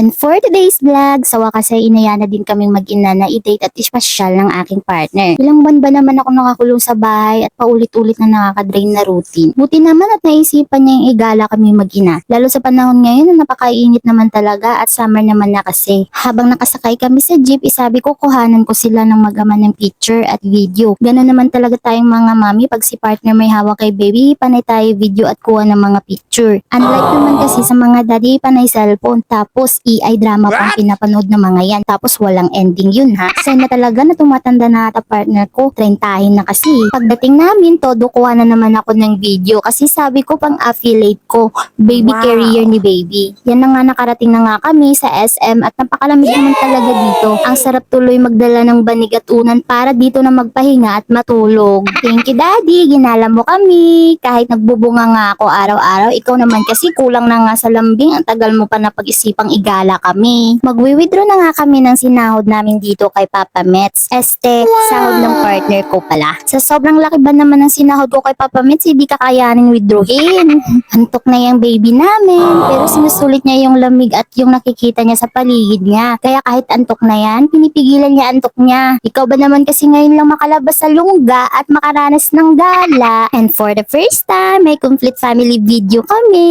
And for today's vlog, sa wakas ay inaya na din kaming mag-ina na i-date at ispasyal ng aking partner. Ilang buwan ba naman ako nakakulong sa bahay at paulit-ulit na nakaka-drain na routine. Buti naman at naisipan niya yung igala kami mag-ina. Lalo sa panahon ngayon na napakainit naman talaga at summer naman na kasi. Habang nakasakay kami sa jeep, isabi ko kuhanan ko sila ng mag-ama ng picture at video. Ganun naman talaga tayong mga mami pag si partner may hawak kay baby, panay tayo video at kuha ng mga picture. Unlike naman kasi sa mga daddy, panay cellphone. Tapos AI drama pang pinapanood ng mga yan. Tapos walang ending yun ha. Sign na talaga na tumatanda na ata partner ko. Trentahin na kasi. Pagdating namin, todo kuha na naman ako ng video. Kasi sabi ko pang affiliate ko, baby carrier ni baby. Yan na nga nakarating na nga kami sa SM at napakalamig naman talaga dito. Ang sarap tuloy magdala ng banig at unan para dito na magpahinga at matulog. Thank you daddy, ginala mo kami. Kahit nagbubunga nga ako araw-araw, ikaw naman kasi kulang na nga sa lambing. Ang tagal mo pa na pag-isipang igala kami. Magwi-withdraw na nga kami ng sinahod namin dito kay Papa Mets. Sahod ng partner ko pala. Sa sobrang laki ba naman ng sinahod ko kay Papa Mets, hindi kakayanin withdrawin. Antok na yung baby namin, pero sinusulit niya yung lamig at yung nakikita niya sa paligid niya. Kaya kahit antok na yan, pinipigilan niya antok niya. Ikaw ba naman kasi ngayon lang makalabas sa lungga at makaranas ng gala. And for the first time, may complete family video kami.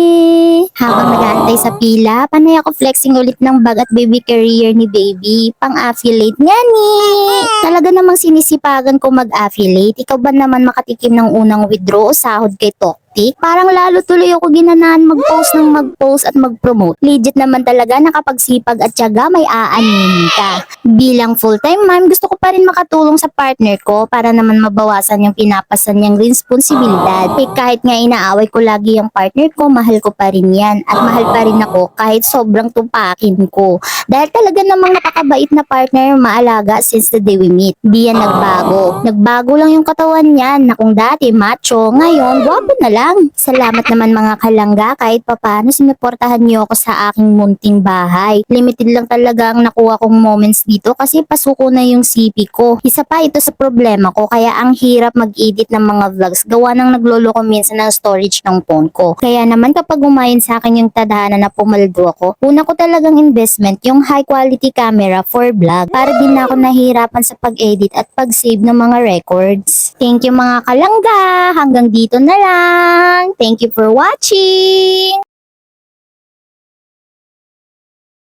Habang nag-aantay sa pila, panay ako flexing ulit ng bag at baby carrier ni baby. Pang-affiliate nga ni. Talaga namang sinisipagan ko mag-affiliate. Ikaw ba naman makatikim ng unang withdraw o sahod kay Toktik? Parang lalo tuloy ako ginanahan mag-post at mag-promote. Legit naman talaga nakapagsipag at tiyaga may aanin ka. Bilang full-time mom, gusto ko pa rin makatulong sa partner ko para naman mabawasan yung pinapasan niyang responsibilidad. Kahit nga inaaway ko lagi yung partner ko, mahal ko pa rin yan. At mahal pa rin ako kahit sobrang tupakin ko. Dahil talaga namang napakabait na partner maalaga since the day we meet. Di yan nagbago. Nagbago lang yung katawan niyan na kung dati macho, ngayon gwapo na lang. Salamat naman mga kalangga kahit papano sinuportahan niyo ako sa aking munting bahay. Limited lang talaga ang nakuha kong moments dito kasi pasuko na yung CP ko. Isa pa ito sa problema ko kaya ang hirap mag-edit ng mga vlogs gawa ng naglolo ko minsan ng storage ng phone ko. Kaya naman kapag umayon sa akin yung tadhana na pumaldo ako, una ko talagang investment yung high quality camera for vlog para din ako nahihirapan sa pag-edit at pag-save ng mga records. Thank you mga kalangga! Hanggang dito na lang! Thank you for watching!